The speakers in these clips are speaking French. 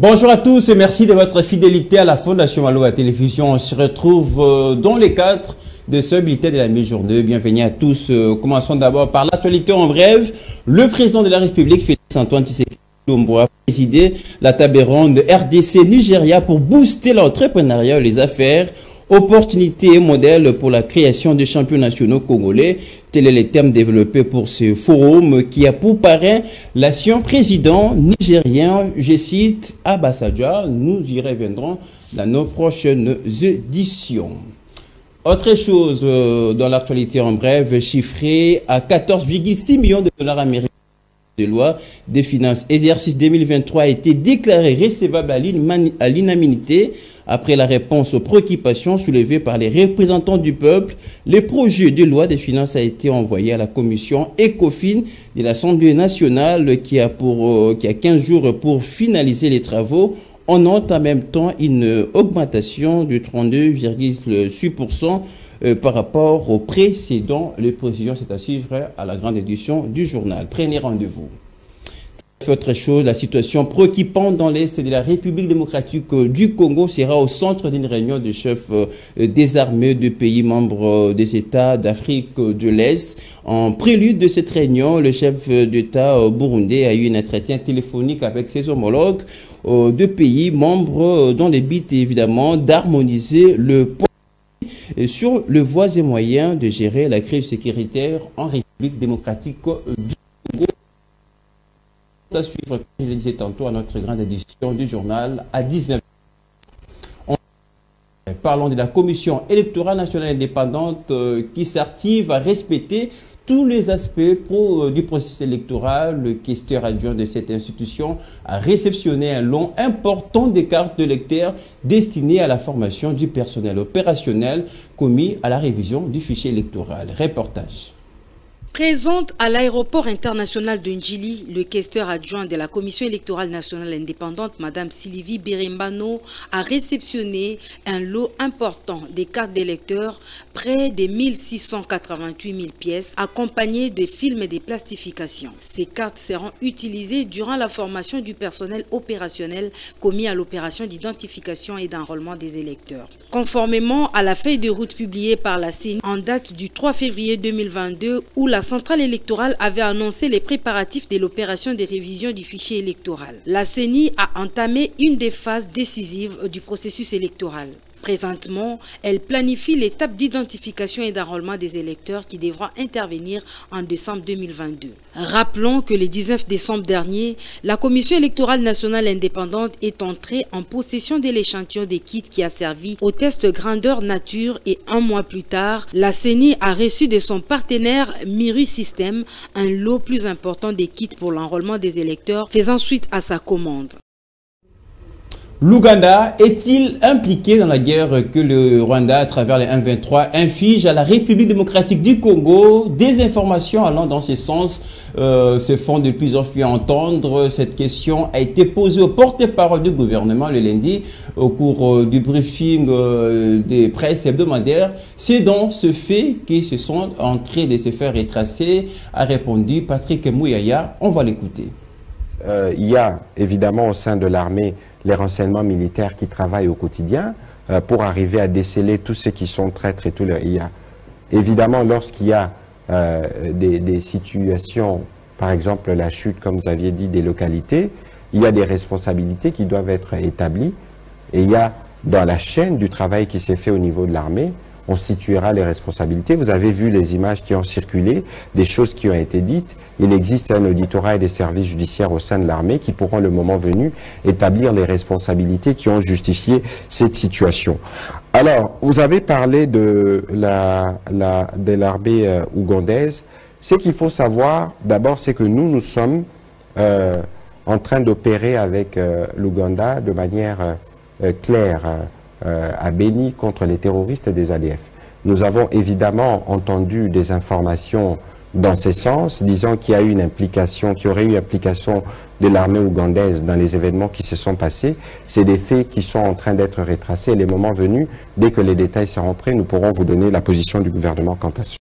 Bonjour à tous et merci de votre fidélité à la Fondation Maloa Télévision. On se retrouve dans les cadres de ce bulletin de la mi-journée. Bienvenue à tous. Commençons d'abord par l'actualité en bref. Le président de la République, Félix-Antoine Tshisekedi Tshilombo, a présidé la table ronde RDC Nigeria pour booster l'entrepreneuriat et les affaires. Opportunités et modèles pour la création de champions nationaux congolais. Tel est le thème développé pour ce forum qui a pour parrain l'ancien président nigérien, je cite, Abasadja. Nous y reviendrons dans nos prochaines éditions. Autre chose dans l'actualité en bref, chiffré à 14,6 millions de dollars américains de loi des finances. Exercice 2023 a été déclaré recevable à l'unanimité. Après la réponse aux préoccupations soulevées par les représentants du peuple, le projet de loi des finances a été envoyé à la commission ECOFIN de l'Assemblée nationale qui a 15 jours pour finaliser les travaux. On note en même temps une augmentation de 32,6% par rapport au précédent. Les précisions, c'est à suivre à la grande édition du journal. Prenez rendez-vous. Autre chose, la situation préoccupante dans l'Est de la République démocratique du Congo sera au centre d'une réunion de chefs des armées de pays membres des États d'Afrique de l'Est. En prélude de cette réunion, le chef d'État burundais a eu un entretien téléphonique avec ses homologues de pays membres dans le but évidemment d'harmoniser le point sur les voies et moyens de gérer la crise sécuritaire en République démocratique du Congo. À suivre, comme je le disais tantôt, à notre grande édition du journal à 19h. Parlons de la Commission électorale nationale indépendante qui s'active à respecter tous les aspects du processus électoral. Le questeur adjoint de cette institution a réceptionné un lot important de cartes de lecteurs destinées à la formation du personnel opérationnel commis à la révision du fichier électoral. Reportage. Présente à l'aéroport international de Ndjili, le questeur adjoint de la Commission électorale nationale indépendante, Mme Sylvie Berimbano, a réceptionné un lot important des cartes d'électeurs, près de 1688 000 pièces, accompagnées de films et de plastifications. Ces cartes seront utilisées durant la formation du personnel opérationnel commis à l'opération d'identification et d'enrôlement des électeurs. Conformément à la feuille de route publiée par la CENI en date du 3 février 2022, où la centrale électorale avait annoncé les préparatifs de l'opération de révision du fichier électoral. La CENI a entamé une des phases décisives du processus électoral. Présentement, elle planifie l'étape d'identification et d'enrôlement des électeurs qui devront intervenir en décembre 2022. Rappelons que le 19 décembre dernier, la Commission électorale nationale indépendante est entrée en possession de l'échantillon des kits qui a servi au test grandeur nature et un mois plus tard, la CENI a reçu de son partenaire Miru System un lot plus important des kits pour l'enrôlement des électeurs faisant suite à sa commande. L'Ouganda est-il impliqué dans la guerre que le Rwanda, à travers les M23, inflige à la République démocratique du Congo? Des informations allant dans ce sens se font de plus en plus entendre. Cette question a été posée au porte-parole du gouvernement le lundi au cours du briefing des presses hebdomadaires. C'est dans ce fait qu'ils se sont en train de se faire retracer, a répondu Patrick Mouyaya. On va l'écouter. Il y a évidemment au sein de l'armée les renseignements militaires qui travaillent au quotidien pour arriver à déceler tous ceux qui sont traîtres et tout le... Il y a évidemment lorsqu'il y a des situations, par exemple la chute, comme vous aviez dit, des localités, il y a des responsabilités qui doivent être établies et il y a dans la chaîne du travail qui s'est fait au niveau de l'armée, on situera les responsabilités. Vous avez vu les images qui ont circulé, des choses qui ont été dites. Il existe un auditorat et des services judiciaires au sein de l'armée qui pourront, le moment venu, établir les responsabilités qui ont justifié cette situation. Alors, vous avez parlé de l'armée ougandaise. Ce qu'il faut savoir, d'abord, c'est que nous sommes en train d'opérer avec l'Ouganda de manière claire à Béni contre les terroristes des ADF. Nous avons évidemment entendu des informations dans ce sens, disant qu'il y a eu une implication, qu'il y aurait eu implication de l'armée ougandaise dans les événements qui se sont passés. C'est des faits qui sont en train d'être retracés. Et les moments venus, dès que les détails seront prêts, nous pourrons vous donner la position du gouvernement quant à ça.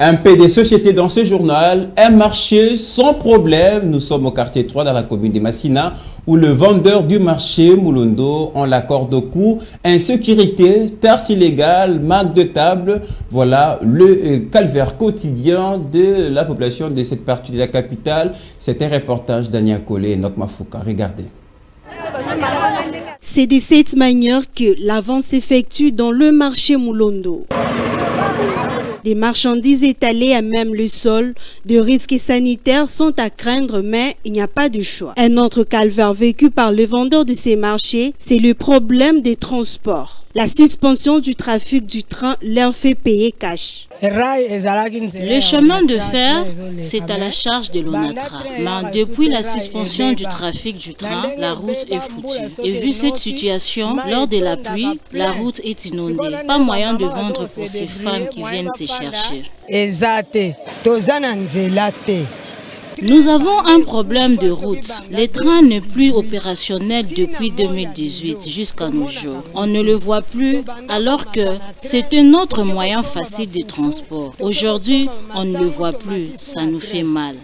Un peu des sociétés dans ce journal, un marché sans problème. Nous sommes au quartier 3 dans la commune de Massina où le vendeur du marché Moulondo en l'accord de coût, insécurité, taxes illégales, manque de table. Voilà le calvaire quotidien de la population de cette partie de la capitale. C'est un reportage d'Ania Collet et Nokma Fouka. Regardez. C'est de cette manière que la vente s'effectue dans le marché Moulondo. Des marchandises étalées à même le sol, de risques sanitaires sont à craindre, mais il n'y a pas de choix. Un autre calvaire vécu par les vendeurs de ces marchés, c'est le problème des transports. La suspension du trafic du train leur fait payer cash. Le chemin de fer, c'est à la charge de l'ONATRA. Mais depuis la suspension du trafic du train, la route est foutue. Et vu cette situation, lors de la pluie, la route est inondée. Pas moyen de vendre pour ces femmes qui viennent se chercher. Nous avons un problème de route. Le train n'est plus opérationnel depuis 2018 jusqu'à nos jours. On ne le voit plus alors que c'est un autre moyen facile de transport. Aujourd'hui, on ne le voit plus. Ça nous fait mal.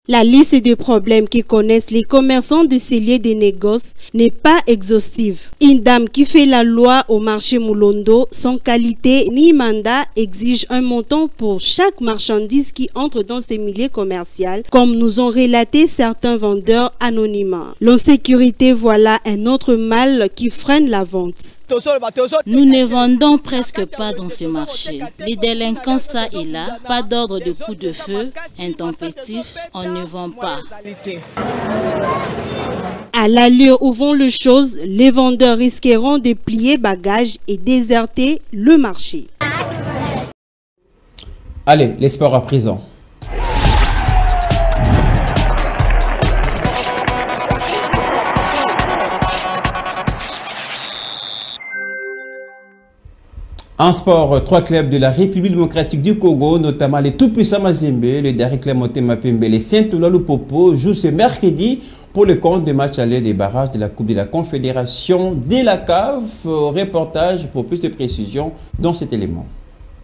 La liste de problèmes que connaissent les commerçants de ces lieux de négoce n'est pas exhaustive. Une dame qui fait la loi au marché Moulondo, sans qualité ni mandat, exige un montant pour chaque marchandise qui entre dans ce milieu commercial, comme nous ont relaté certains vendeurs anonymes. L'insécurité, voilà un autre mal qui freine la vente. Nous ne vendons presque pas dans ce marché. Les délinquants, ça et là, pas d'ordre de coup de feu, intempestif, on ne vend pas. À l'allure où vont les choses, les vendeurs risqueront de plier bagages et déserter le marché. Allez, les sports à présent. En sport, 3 clubs de la République démocratique du Congo, notamment les tout-puissants Mazembe, le Daring Club Motema Pembe, les Saint-Oula Lupopo, jouent ce mercredi pour le compte des matchs allés des barrages de la Coupe de la Confédération de la CAF. Reportage pour plus de précision dans cet élément.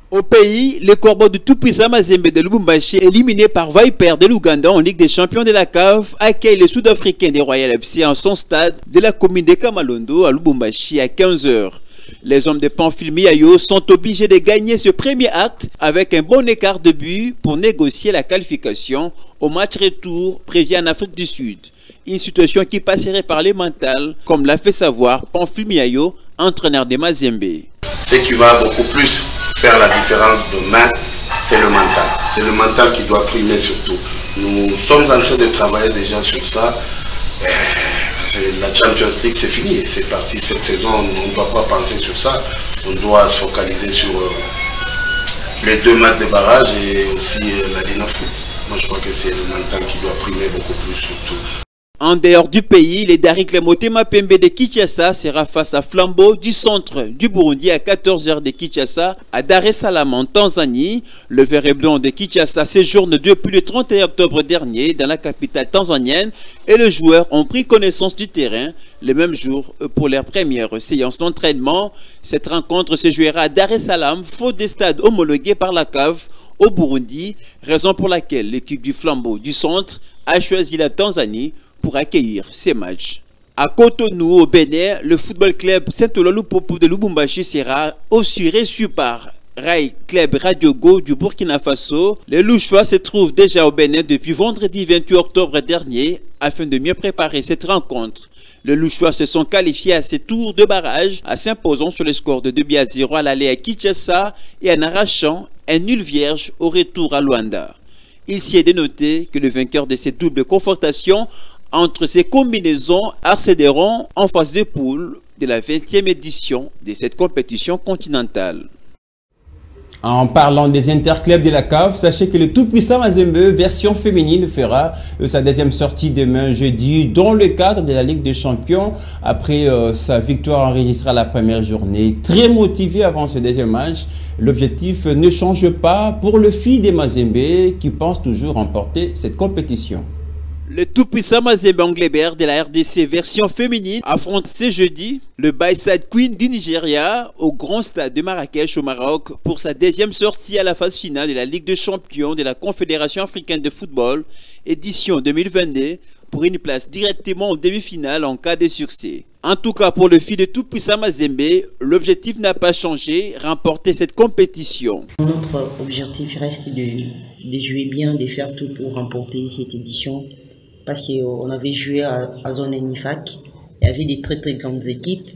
Au pays, les Corbeaux du tout-puissant Mazembe de Lubumbashi, éliminé par Viper de l'Ouganda en Ligue des champions de la CAF, accueille les Sud-Africains des Royal FC en son stade de la commune de Kamalondo à Lubumbashi à 15 h. Les hommes de Pamphile Miayo sont obligés de gagner ce premier acte avec un bon écart de but pour négocier la qualification au match retour prévu en Afrique du Sud. Une situation qui passerait par les mentales, comme l'a fait savoir Pamphile Miayo, entraîneur de Mazembe. Ce qui va beaucoup plus faire la différence demain, c'est le mental. C'est le mental qui doit primer surtout. Nous sommes en train de travailler déjà sur ça. La Champions League, c'est fini, c'est parti cette saison, on ne doit pas penser sur ça, on doit se focaliser sur les 2 matchs de barrage et aussi la Ligue of Foot. Moi je crois que c'est le mental qui doit primer beaucoup plus surtout. En dehors du pays, les Daring Club Motema Pembe de Kinshasa sera face à Flambeau du centre du Burundi à 14 h de Kinshasa à Dar es Salaam en Tanzanie. Le vert et blanc de Kinshasa séjourne depuis le 31 octobre dernier dans la capitale tanzanienne et les joueurs ont pris connaissance du terrain le même jour pour leur première séance d'entraînement. Cette rencontre se jouera à Dar es Salaam, faute des stades homologués par la CAF au Burundi, raison pour laquelle l'équipe du Flambeau du centre a choisi la Tanzanie pour accueillir ces matchs. À Cotonou, au Bénin, le football club Saint-Oula Lupopo de Lubumbashi sera aussi reçu par Rai Club Radiogo du Burkina Faso. Les Louchois se trouvent déjà au Bénin depuis vendredi 28 octobre dernier afin de mieux préparer cette rencontre. Les Louchois se sont qualifiés à ces tours de barrage en s'imposant sur le score de 2-0 à l'aller à Kinshasa et en arrachant un nul vierge au retour à Luanda. Il s'y est dénoté que le vainqueur de cette double confrontation entre ces combinaisons accéderont en phase de poule de la 20e édition de cette compétition continentale. En parlant des interclubs de la CAF, sachez que le tout-puissant Mazembe, version féminine, fera sa deuxième sortie demain jeudi dans le cadre de la Ligue des Champions. Après sa victoire enregistrée à la première journée, très motivé avant ce deuxième match, l'objectif ne change pas pour le filles des Mazembe qui pensent toujours remporter cette compétition. Le tout-puissant Mazembe Anglebert de la RDC version féminine affronte ce jeudi le Bayside Queen du Nigeria au Grand Stade de Marrakech au Maroc pour sa deuxième sortie à la phase finale de la Ligue des Champions de la Confédération africaine de football, édition 2022, pour une place directement en demi-finale en cas de succès. En tout cas, pour le fils de tout-puissant Mazembe, l'objectif n'a pas changé, remporter cette compétition. Notre objectif reste de jouer bien, de faire tout pour remporter cette édition. Parce qu'on avait joué à Zone NIFAC, il y avait des très grandes équipes,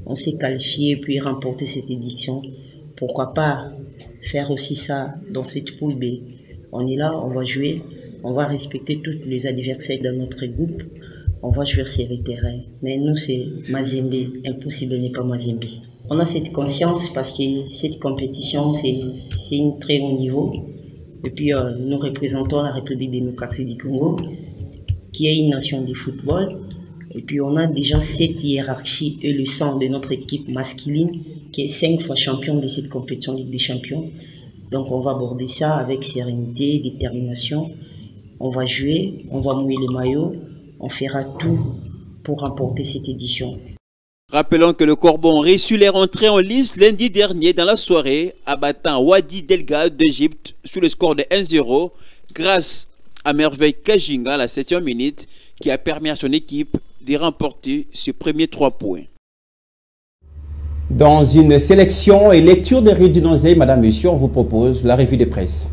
on s'est qualifié puis remporter cette édition. Pourquoi pas faire aussi ça dans cette poule B? On est là, on va jouer, on va respecter tous les adversaires dans notre groupe, on va jouer sur les terrains. Mais nous c'est Mazembe, impossible n'est pas Mazembe. On a cette conscience parce que cette compétition c'est un très haut niveau. Et puis nous représentons la République démocratique du Congo, qui est une nation de football. Et puis on a déjà cette hiérarchie et le sang de notre équipe masculine qui est 5 fois champion de cette compétition Ligue des Champions. Donc on va aborder ça avec sérénité, détermination. On va jouer, on va mouiller les maillots, on fera tout pour remporter cette édition. Rappelons que le Corbon réussit les rentrées en lice lundi dernier dans la soirée, abattant Wadi Delgado d'Égypte sous le score de 1-0 grâce à Merveille Kajinga à la 7e minute qui a permis à son équipe de remporter ses premiers 3 points. Dans une sélection et lecture des rives du Nonzé, madame, monsieur, on vous propose la revue de presse.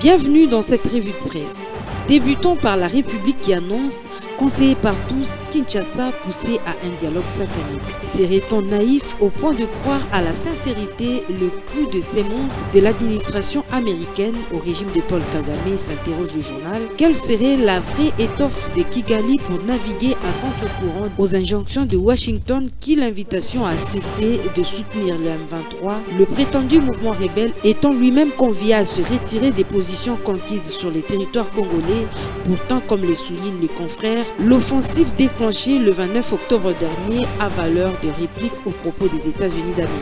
Bienvenue dans cette revue de presse. Débutons par la République qui annonce, conseillé par tous, Kinshasa poussé à un dialogue satanique. Serait-on naïf au point de croire à la sincérité le coup de sémence de l'administration américaine au régime de Paul Kagame, s'interroge le journal. Quelle serait la vraie étoffe de Kigali pour naviguer à contre-courant aux injonctions de Washington qui l'invitation à cesser de soutenir le M23, le prétendu mouvement rebelle étant lui-même convié à se retirer des positions conquises sur les territoires congolais. Pourtant, comme le soulignent les confrères, l'offensive déclenchée le 29 octobre dernier a valeur de réplique aux propos des États-Unis d'Amérique.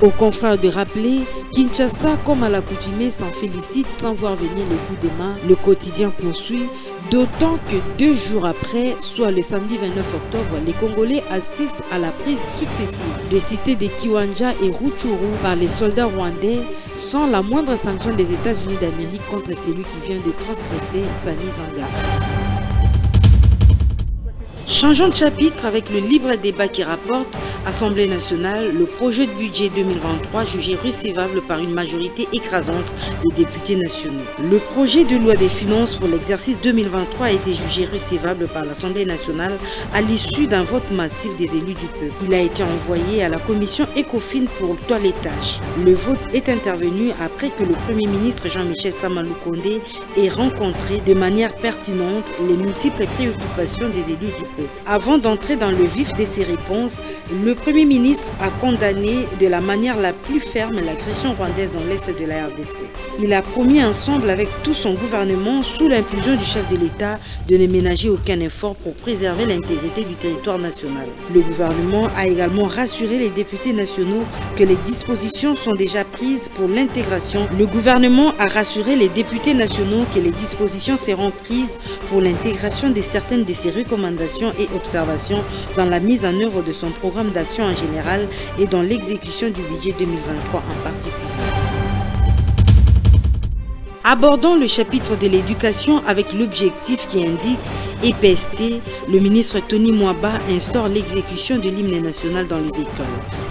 Aux confrères de rappeler, Kinshasa, comme à l'accoutumée, s'en félicite sans voir venir les coups de main. Le quotidien poursuit, d'autant que 2 jours après, soit le samedi 29 octobre, les Congolais assistent à la prise successive de cités de Kiwanja et Rutshuru par les soldats rwandais, sans la moindre sanction des États-Unis d'Amérique contre celui qui vient de transgresser sa mise en garde. Changeons de chapitre avec le libre débat qui rapporte Assemblée nationale, le projet de budget 2023 jugé recevable par une majorité écrasante des députés nationaux. Le projet de loi des finances pour l'exercice 2023 a été jugé recevable par l'Assemblée nationale à l'issue d'un vote massif des élus du peuple. Il a été envoyé à la commission ECOFIN pour toilettage. Le vote est intervenu après que le Premier ministre Jean-Michel Samalou Kondé ait rencontré de manière pertinente les multiples préoccupations des élus du peuple. Avant d'entrer dans le vif de ses réponses, le Premier ministre a condamné de la manière la plus ferme l'agression rwandaise dans l'est de la RDC. Il a promis ensemble avec tout son gouvernement, sous l'impulsion du chef de l'État, de ne ménager aucun effort pour préserver l'intégrité du territoire national. Le gouvernement a également rassuré les députés nationaux que les dispositions sont déjà prises pour l'intégration. Le gouvernement a rassuré les députés nationaux que les dispositions seront prises pour l'intégration de certaines de ses recommandations et observations dans la mise en œuvre de son programme d'action en général et dans l'exécution du budget 2023 en particulier. Abordons le chapitre de l'éducation avec l'objectif qui indique EPST, le ministre Tony Mwaba instaure l'exécution de l'hymne national dans les écoles.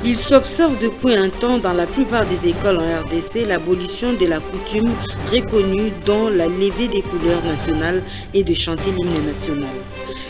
Il s'observe depuis un temps dans la plupart des écoles en RDC l'abolition de la coutume reconnue dans la levée des couleurs nationales et de chanter l'hymne national.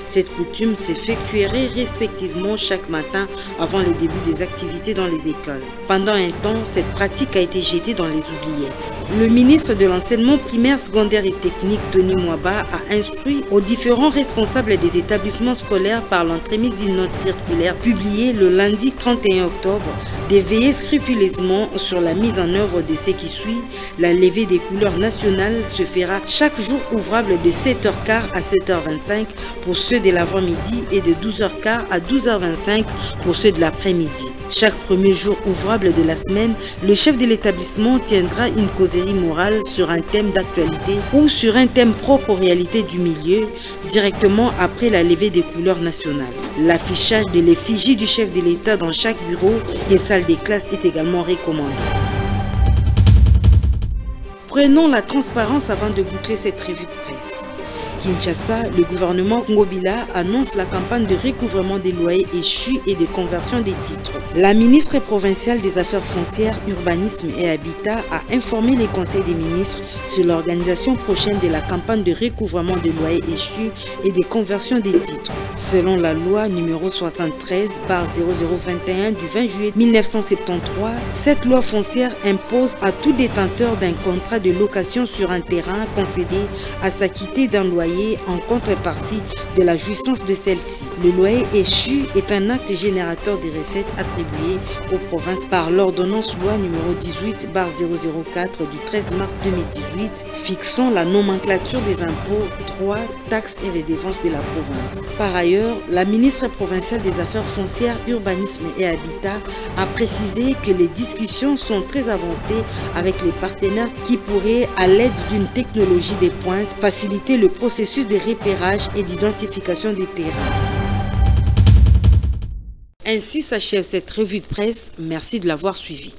Cette coutume s'effectuerait respectivement chaque matin avant le début des activités dans les écoles. Pendant un temps, cette pratique a été jetée dans les oubliettes. Le ministre de l'enseignement primaire, secondaire et technique, Tony Mwaba, a instruit aux différents responsables des établissements scolaires par l'entremise d'une note circulaire publiée le lundi 31 octobre de veiller scrupuleusement sur la mise en œuvre de ce qui suit. La levée des couleurs nationales se fera chaque jour ouvrable de 7h15 à 7h25 pour ceux de l'avant-midi et de 12h15 à 12h25 pour ceux de l'après-midi. Chaque premier jour ouvrable de la semaine, le chef de l'établissement tiendra une causerie morale sur un thème d'actualité ou sur un thème propre aux réalités du milieu, directement après la levée des couleurs nationales. L'affichage de l'effigie du chef de l'État dans chaque bureau et salle des classes est également recommandé. Prenons la transparence avant de boucler cette revue de presse. Kinshasa, le gouvernement Ngobila annonce la campagne de recouvrement des loyers échus et de conversion des titres. La ministre provinciale des Affaires foncières, Urbanisme et Habitat a informé les conseils des ministres sur l'organisation prochaine de la campagne de recouvrement des loyers échus et de conversion des titres. Selon la loi numéro 73/0021 du 20 juillet 1973, cette loi foncière impose à tout détenteur d'un contrat de location sur un terrain concédé à s'acquitter d'un loyer en contrepartie de la jouissance de celle-ci. Le loyer échu est un acte générateur des recettes attribuées aux provinces par l'ordonnance loi numéro 18/004 du 13 mars 2018 fixant la nomenclature des impôts, droits, taxes et redevances de la province. Par ailleurs, la ministre provinciale des Affaires foncières, Urbanisme et Habitat a précisé que les discussions sont très avancées avec les partenaires qui pourraient, à l'aide d'une technologie de pointe, faciliter le processus de repérage et d'identification des terrains. Ainsi s'achève cette revue de presse. Merci de l'avoir suivie.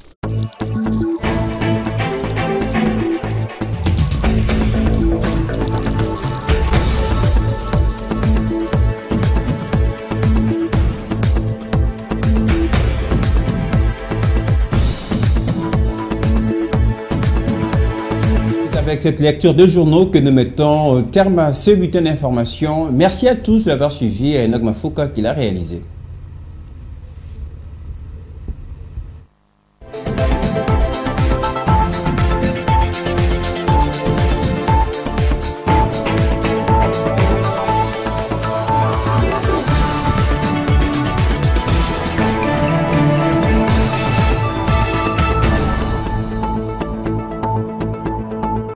Avec cette lecture de journaux que nous mettons au terme à ce bulletin d'information. Merci à tous de l'avoir suivi et Enoch Mafouka qui l'a réalisé.